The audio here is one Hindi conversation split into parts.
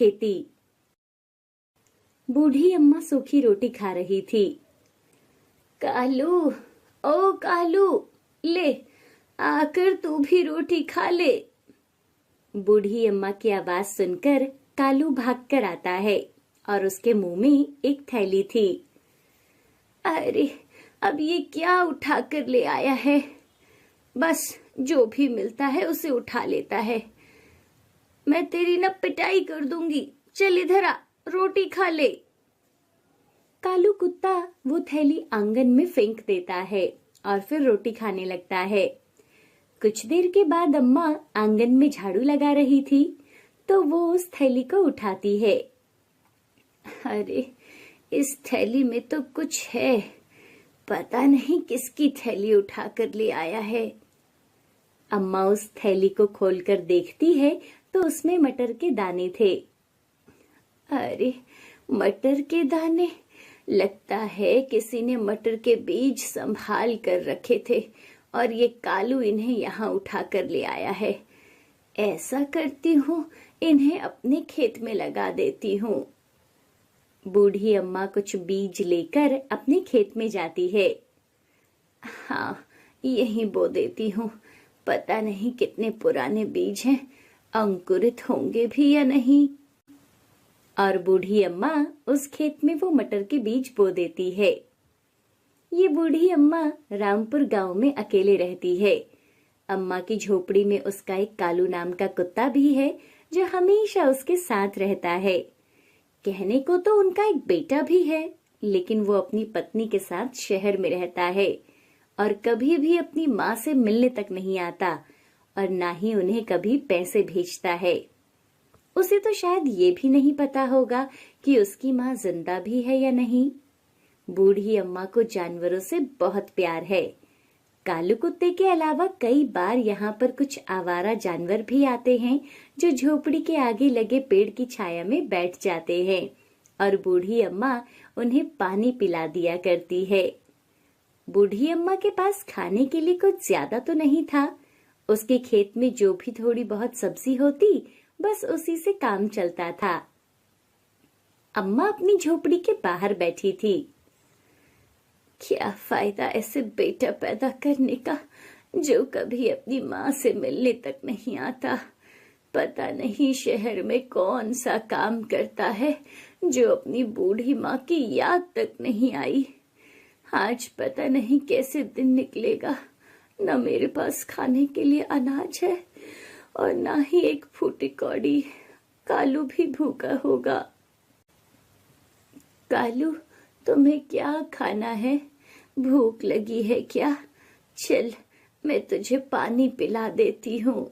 खेती। बूढ़ी अम्मा सूखी रोटी खा रही थी। कालू, ओ कालू, ले आकर तू भी रोटी खा ले। बूढ़ी अम्मा की आवाज सुनकर कालू भागकर आता है और उसके मुंह में एक थैली थी। अरे, अब ये क्या उठा कर ले आया है? बस जो भी मिलता है उसे उठा लेता है। मैं तेरी न पिटाई कर दूंगी। चल इधर आ, रोटी खा ले। कालू कुत्ता वो थैली आंगन में फेंक देता है और फिर रोटी खाने लगता है। कुछ देर के बाद अम्मा आंगन में झाड़ू लगा रही थी तो वो उस थैली को उठाती है। अरे, इस थैली में तो कुछ है, पता नहीं किसकी थैली उठा कर ले आया है। अम्मा उस थैली को खोलकर देखती है तो उसमें मटर के दाने थे। अरे, मटर के दाने! लगता है किसी ने मटर के बीज संभाल कर रखे थे और ये कालू इन्हें यहाँ उठा कर ले आया है। ऐसा करती हूँ, इन्हें अपने खेत में लगा देती हूँ। बूढ़ी अम्मा कुछ बीज लेकर अपने खेत में जाती है। हाँ, यहीं बो देती हूँ। पता नहीं कितने पुराने बीज हैं, अंकुरित होंगे भी या नहीं। और बूढ़ी अम्मा उस खेत में वो मटर के बीज बो देती है। ये बूढ़ी अम्मा रामपुर गांव में अकेले रहती है। अम्मा की झोपड़ी में उसका एक कालू नाम का कुत्ता भी है जो हमेशा उसके साथ रहता है। कहने को तो उनका एक बेटा भी है, लेकिन वो अपनी पत्नी के साथ शहर में रहता है और कभी भी अपनी माँ से मिलने तक नहीं आता और ना ही उन्हें कभी पैसे भेजता है। उसे तो शायद ये भी नहीं पता होगा कि उसकी माँ जिंदा भी है या नहीं। बूढ़ी अम्मा को जानवरों से बहुत प्यार है। कालू कुत्ते के अलावा कई बार यहाँ पर कुछ आवारा जानवर भी आते हैं जो झोपड़ी के आगे लगे पेड़ की छाया में बैठ जाते हैं और बूढ़ी अम्मा उन्हें पानी पिला दिया करती है। बूढ़ी अम्मा के पास खाने के लिए कुछ ज्यादा तो नहीं था। उसके खेत में जो भी थोड़ी बहुत सब्जी होती, बस उसी से काम चलता था। अम्मा अपनी झोपड़ी के बाहर बैठी थी। क्या फायदा ऐसे बेटा पैदा करने का जो कभी अपनी माँ से मिलने तक नहीं आता। पता नहीं शहर में कौन सा काम करता है जो अपनी बूढ़ी माँ की याद तक नहीं आई। आज पता नहीं कैसे दिन निकलेगा। न मेरे पास खाने के लिए अनाज है और ना ही एक फूटी कौड़ी। कालू भी भूखा होगा। कालू, तुम्हें क्या खाना है? भूख लगी है क्या? चल, मैं तुझे पानी पिला देती हूँ।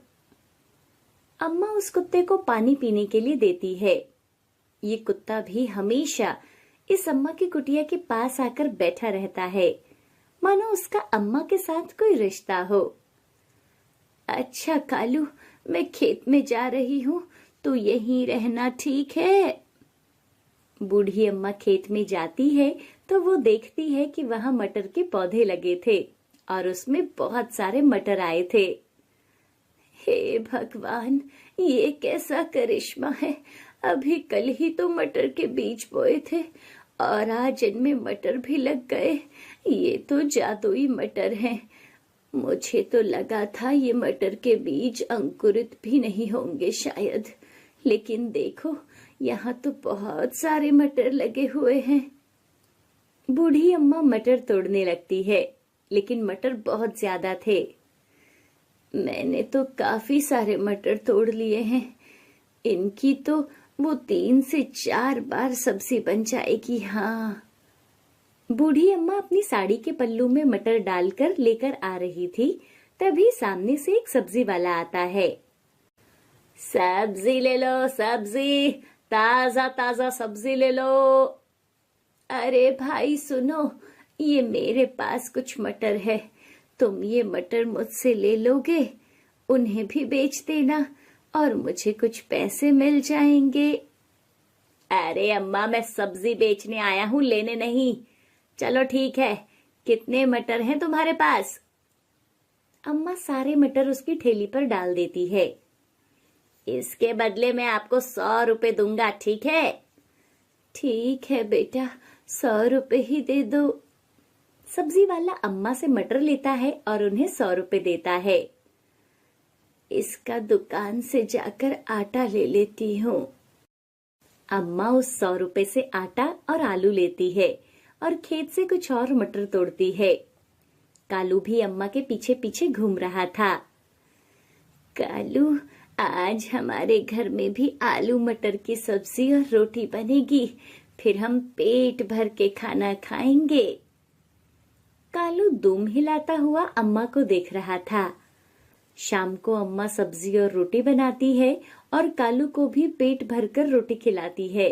अम्मा उस कुत्ते को पानी पीने के लिए देती है। ये कुत्ता भी हमेशा इस अम्मा की कुटिया के पास आकर बैठा रहता है, मानो उसका अम्मा के साथ कोई रिश्ता हो। अच्छा कालू, मैं खेत में जा रही हूँ, तू यहीं रहना, ठीक है? बूढ़ी अम्मा खेत में जाती है तो वो देखती है कि वहां मटर के पौधे लगे थे और उसमें बहुत सारे मटर आए थे। हे भगवान, ये कैसा करिश्मा है! अभी कल ही तो मटर के बीज बोए थे और आज इनमें मटर भी लग गए। ये तो जादुई मटर हैं। मुझे तो लगा था ये मटर के बीज अंकुरित भी नहीं होंगे शायद, लेकिन देखो यहाँ तो बहुत सारे मटर लगे हुए हैं। बूढ़ी अम्मा मटर तोड़ने लगती है, लेकिन मटर बहुत ज्यादा थे। मैंने तो काफी सारे मटर तोड़ लिए हैं। इनकी तो वो 3 से 4 बार सब्जी बन जाएगी। हाँ। बूढ़ी अम्मा अपनी साड़ी के पल्लू में मटर डालकर लेकर आ रही थी, तभी सामने से एक सब्जी वाला आता है। सब्जी ले लो, सब्जी, ताजा ताजा सब्जी ले लो। अरे भाई सुनो, ये मेरे पास कुछ मटर है, तुम ये मटर मुझसे ले लोगे, उन्हें भी बेच देना और मुझे कुछ पैसे मिल जाएंगे। अरे अम्मा, मैं सब्जी बेचने आया हूँ, लेने नहीं। चलो ठीक है, कितने मटर हैं तुम्हारे पास? अम्मा सारे मटर उसकी ठेली पर डाल देती है। इसके बदले मैं आपको 100 रुपए दूंगा, ठीक है? ठीक है बेटा, 100 रुपए ही दे दो। सब्जी वाला अम्मा से मटर लेता है और उन्हें 100 रुपए देता है। इसका दुकान से जाकर आटा ले लेती हूँ। अम्मा उस 100 रुपए से आटा और आलू लेती है और खेत से कुछ और मटर तोड़ती है। कालू भी अम्मा के पीछे पीछे घूम रहा था। कालू, आज हमारे घर में भी आलू मटर की सब्जी और रोटी बनेगी, फिर हम पेट भर के खाना खाएंगे। कालू दुम हिलाता हुआ अम्मा को देख रहा था। शाम को अम्मा सब्जी और रोटी बनाती है और कालू को भी पेट भरकर रोटी खिलाती है।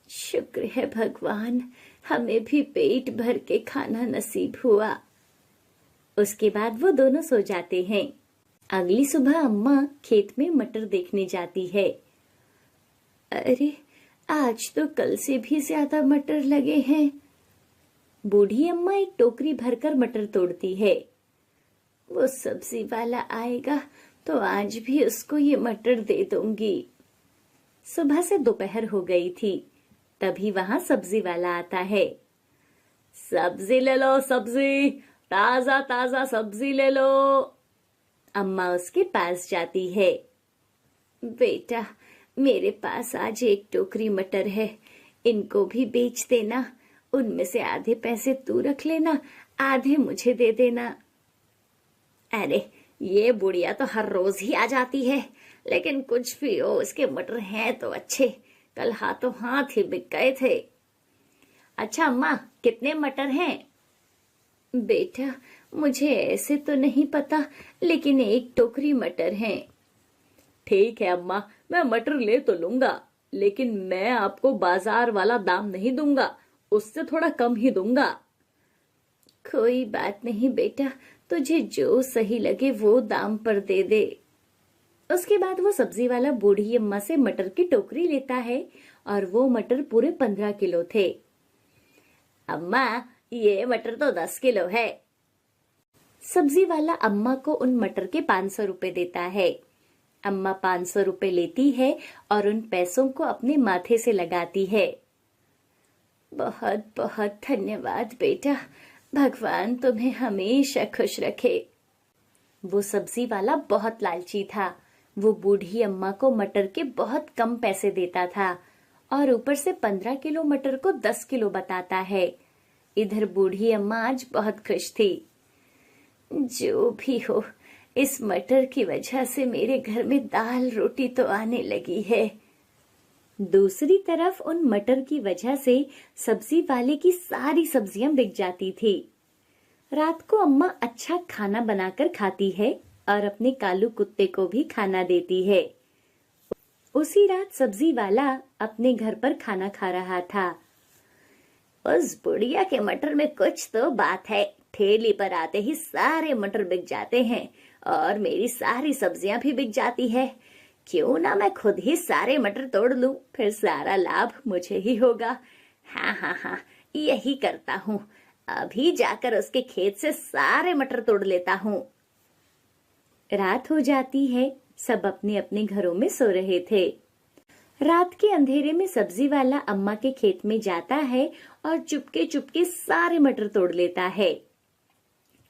शुक्र है भगवान, हमें भी पेट भर के खाना नसीब हुआ। उसके बाद वो दोनों सो जाते हैं। अगली सुबह अम्मा खेत में मटर देखने जाती है। अरे, आज तो कल से भी ज्यादा मटर लगे हैं। बूढ़ी अम्मा एक टोकरी भरकर मटर तोड़ती है। वो सब्जी वाला आएगा तो आज भी उसको ये मटर दे दूंगी। सुबह से दोपहर हो गई थी, तभी वहां सब्जी वाला आता है। सब्जी ले लो, सब्जी, ताजा ताजा सब्जी ले लो। अम्मा उसके पास जाती है। बेटा, मेरे पास आज एक टोकरी मटर है, इनको भी बेच देना। उनमें से आधे पैसे तू रख लेना, आधे मुझे दे देना। अरे, ये बुढ़िया तो हर रोज ही आ जाती है, लेकिन कुछ भी हो, इसके मटर हैं तो अच्छे। कल हाथों हाथ ही बिक गए थे। अच्छा अम्मा, कितने मटर हैं? बेटा, मुझे ऐसे तो नहीं पता, लेकिन एक टोकरी मटर है। ठीक है अम्मा, मैं मटर ले तो लूंगा, लेकिन मैं आपको बाजार वाला दाम नहीं दूंगा, उससे थोड़ा कम ही दूंगा। कोई बात नहीं बेटा, तुझे जो सही लगे वो दाम पर दे दे। उसके बाद वो सब्जी वाला बूढ़ी अम्मा से मटर की टोकरी लेता है और वो मटर पूरे 15 किलो थे। अम्मा, ये मटर तो 10 किलो है। सब्जी वाला अम्मा को उन मटर के 500 रुपए देता है। अम्मा 500 रुपए लेती है और उन पैसों को अपने माथे से लगाती है। बहुत बहुत धन्यवाद बेटा, भगवान तुम्हें हमेशा खुश रखे। वो सब्जी वाला बहुत लालची था। वो बूढ़ी अम्मा को मटर के बहुत कम पैसे देता था और ऊपर से 15 किलो मटर को 10 किलो बताता है। इधर बूढ़ी अम्मा आज बहुत खुश थी। जो भी हो, इस मटर की वजह से मेरे घर में दाल रोटी तो आने लगी है। दूसरी तरफ उन मटर की वजह से सब्जी वाले की सारी सब्जियां बिक जाती थी। रात को अम्मा अच्छा खाना बनाकर खाती है और अपने कालू कुत्ते को भी खाना देती है। उसी रात सब्जी वाला अपने घर पर खाना खा रहा था। उस बुढ़िया के मटर में कुछ तो बात है। ठेली पर आते ही सारे मटर बिक जाते हैं और मेरी सारी सब्जियां भी बिक जाती है। क्यों ना मैं खुद ही सारे मटर तोड़ लूं, फिर सारा लाभ मुझे ही होगा। हाँ हाँ हाँ, यही करता हूँ। अभी जाकर उसके खेत से सारे मटर तोड़ लेता हूँ। रात हो जाती है। सब अपने अपने घरों में सो रहे थे। रात के अंधेरे में सब्जी वाला अम्मा के खेत में जाता है और चुपके चुपके सारे मटर तोड़ लेता है।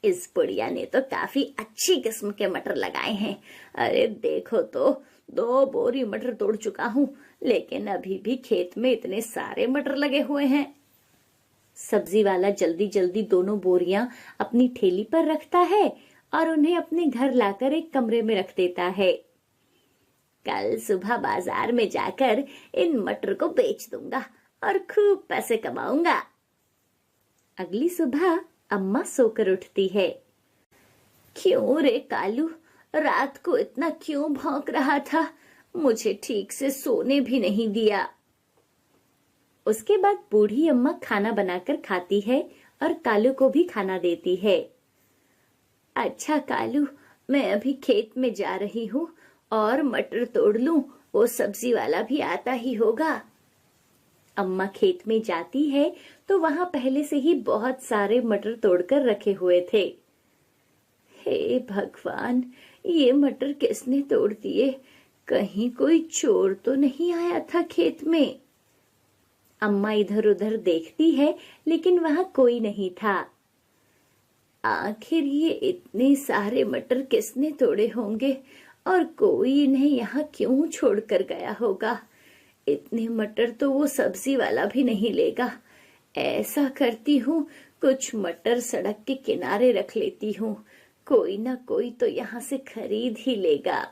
इस बुढ़िया ने तो काफी अच्छी किस्म के मटर लगाए हैं। अरे देखो तो, 2 बोरी मटर तोड़ चुका हूँ, लेकिन अभी भी खेत में इतने सारे मटर लगे हुए हैं। सब्जी वाला जल्दी जल्दी दोनों बोरियां अपनी ठेली पर रखता है और उन्हें अपने घर लाकर एक कमरे में रख देता है। कल सुबह बाजार में जाकर इन मटर को बेच दूंगा और खूब पैसे कमाऊंगा। अगली सुबह अम्मा सोकर उठती है। क्यों रे कालू, रात को इतना क्यों भौंक रहा था? मुझे ठीक से सोने भी नहीं दिया। उसके बाद बूढ़ी अम्मा खाना बनाकर खाती है और कालू को भी खाना देती है। अच्छा कालू, मैं अभी खेत में जा रही हूँ और मटर तोड़ लूं, वो सब्जी वाला भी आता ही होगा। अम्मा खेत में जाती है तो वहां पहले से ही बहुत सारे मटर तोड़कर रखे हुए थे। हे भगवान, ये मटर किसने तोड़ दिए? कहीं कोई चोर तो नहीं आया था खेत में। अम्मा इधर उधर देखती है लेकिन वहां कोई नहीं था। आखिर ये इतने सारे मटर किसने तोड़े होंगे और कोई इन्हें यहाँ क्यों छोड़कर गया होगा। इतने मटर तो वो सब्जी वाला भी नहीं लेगा। ऐसा करती हूँ, कुछ मटर सड़क के किनारे रख लेती हूँ, कोई ना कोई तो यहाँ से खरीद ही लेगा।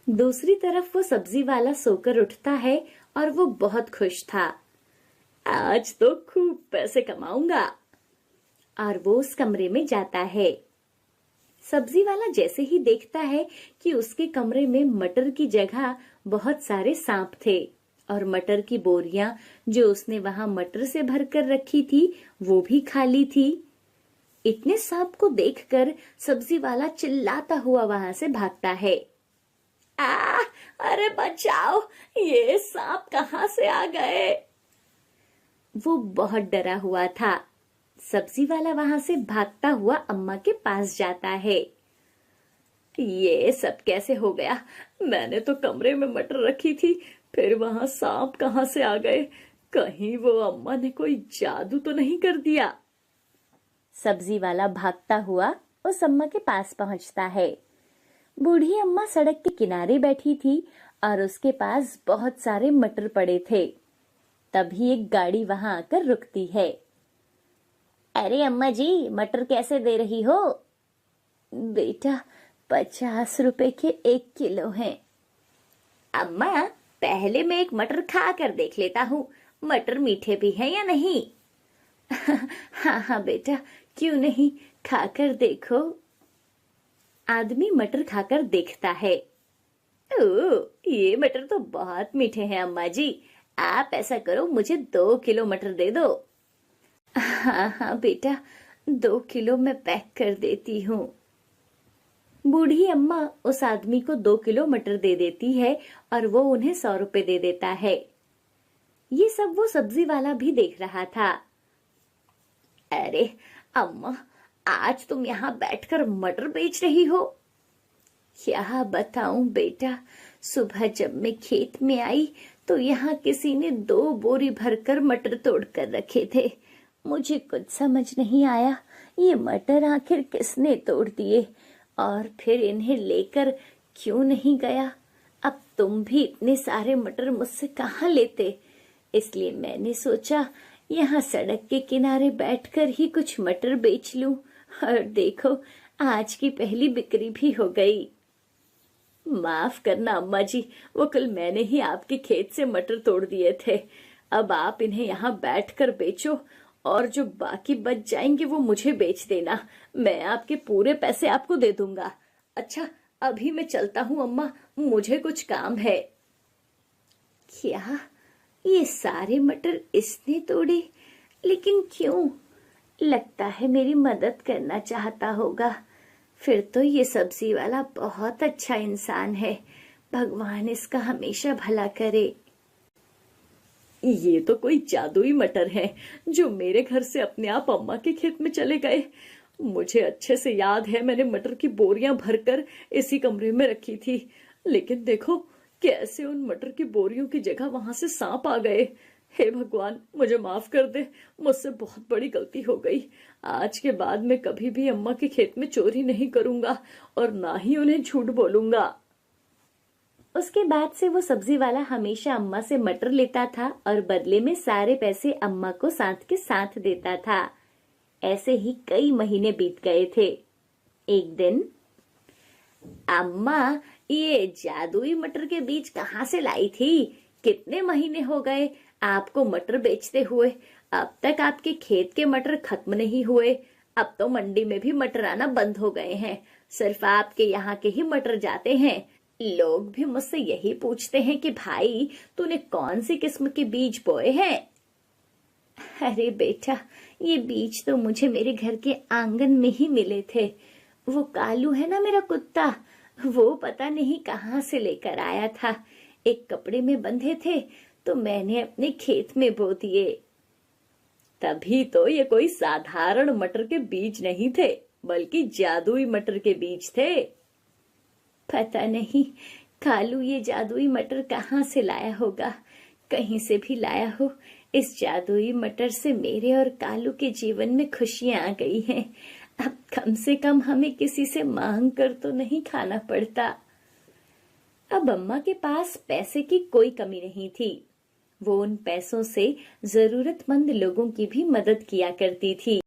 दूसरी तरफ वो सब्जी वाला सोकर उठता है और वो बहुत खुश था। आज तो खूब पैसे कमाऊंगा। और वो उस कमरे में जाता है। सब्जी वाला जैसे ही देखता है कि उसके कमरे में मटर की जगह बहुत सारे सांप थे और मटर की बोरियां जो उसने वहां मटर से भरकर रखी थी वो भी खाली थी। इतने सांप को देखकर सब्जी वाला चिल्लाता हुआ वहां से भागता है। अरे बचाओ, ये सांप कहाँ से आ गए। वो बहुत डरा हुआ था। सब्जी वाला वहां से भागता हुआ अम्मा के पास जाता है। ये सब कैसे हो गया? मैंने तो कमरे में मटर रखी थी, फिर वहां सांप कहाँ से आ गए? कहीं वो अम्मा ने कोई जादू तो नहीं कर दिया। सब्जी वाला भागता हुआ उस अम्मा के पास पहुंचता है। बूढ़ी अम्मा सड़क के किनारे बैठी थी और उसके पास बहुत सारे मटर पड़े थे। तभी एक गाड़ी वहां आकर रुकती है। अरे अम्मा जी, मटर कैसे दे रही हो? बेटा, 50 रुपए के 1 किलो हैं। अम्मा, पहले मैं एक मटर खा कर देख लेता हूँ, मटर मीठे भी हैं या नहीं। हाँ हाँ बेटा, क्यों नहीं, खाकर देखो। आदमी मटर खाकर देखता है। ओह, ये मटर तो बहुत मीठे हैं अम्मा जी। आप ऐसा करो, मुझे 2 किलो मटर दे दो। हाँ हाँ बेटा, 2 किलो मैं पैक कर देती हूँ। बूढ़ी अम्मा उस आदमी को 2 किलो मटर दे देती है और वो उन्हें 100 रुपए दे देता है। ये सब वो सब्जी वाला भी देख रहा था। अरे अम्मा, आज तुम यहाँ बैठकर मटर बेच रही हो? क्या बताऊं बेटा, सुबह जब मैं खेत में आई तो यहाँ किसी ने 2 बोरी भरकर मटर तोड़ कर रखे थे। मुझे कुछ समझ नहीं आया, ये मटर आखिर किसने तोड़ दिए और फिर इन्हें लेकर क्यों नहीं गया। अब तुम भी इतने सारे मटर मुझसे कहाँ लेते, इसलिए मैंने सोचा यहाँ सड़क के किनारे बैठकर ही कुछ मटर बेच लूं। और देखो, आज की पहली बिक्री भी हो गई। माफ करना अम्मा जी, वो कल मैंने ही आपके खेत से मटर तोड़ दिए थे। अब आप इन्हें यहाँ बैठकर बेचो और जो बाकी बच जाएंगे वो मुझे बेच देना। मैं आपके पूरे पैसे आपको दे दूंगा। अच्छा, अभी मैं चलता हूँ अम्मा, मुझे कुछ काम है। क्या ये सारे मटर इसने तोड़े? लेकिन क्यों? लगता है मेरी मदद करना चाहता होगा। फिर तो ये सब्जी वाला बहुत अच्छा इंसान है। भगवान इसका हमेशा भला करे। ये तो कोई जादुई मटर हैं जो मेरे घर से अपने आप अम्मा के खेत में चले गए। मुझे अच्छे से याद है, मैंने मटर की बोरियां भरकर इसी कमरे में रखी थी, लेकिन देखो कैसे उन मटर की बोरियों की जगह वहां से सांप आ गए। हे भगवान, मुझे माफ कर दे, मुझसे बहुत बड़ी गलती हो गई। आज के बाद मैं कभी भी अम्मा के खेत में चोरी नहीं करूंगा और ना ही उन्हें झूठ बोलूंगा। उसके बाद से वो सब्जी वाला हमेशा अम्मा से मटर लेता था और बदले में सारे पैसे अम्मा को साथ के साथ देता था। ऐसे ही कई महीने बीत गए थे। एक दिन, अम्मा, ये जादुई मटर के बीज कहाँ से लाई थी? कितने महीने हो गए आपको मटर बेचते हुए, अब तक आपके खेत के मटर खत्म नहीं हुए। अब तो मंडी में भी मटर आना बंद हो गए हैं, सिर्फ आपके यहाँ के ही मटर जाते हैं। लोग भी मुझसे यही पूछते हैं कि भाई, तूने कौन सी किस्म के बीज बोए हैं? अरे बेटा, ये बीज तो मुझे मेरे घर के आंगन में ही मिले थे। वो कालू है ना मेरा कुत्ता, वो पता नहीं कहाँ से लेकर आया था। एक कपड़े में बंधे थे तो मैंने अपने खेत में बो दिए। तभी तो ये कोई साधारण मटर के बीज नहीं थे, बल्कि जादुई मटर के बीज थे। पता नहीं कालू ये जादुई मटर कहाँ से लाया होगा? कहीं से भी लाया हो। इस जादुई मटर से मेरे और कालू के जीवन में खुशियां आ गई हैं। अब कम से कम हमें किसी से मांग कर तो नहीं खाना पड़ता। अब अम्मा के पास पैसे की कोई कमी नहीं थी। वो उन पैसों से जरूरतमंद लोगों की भी मदद किया करती थी।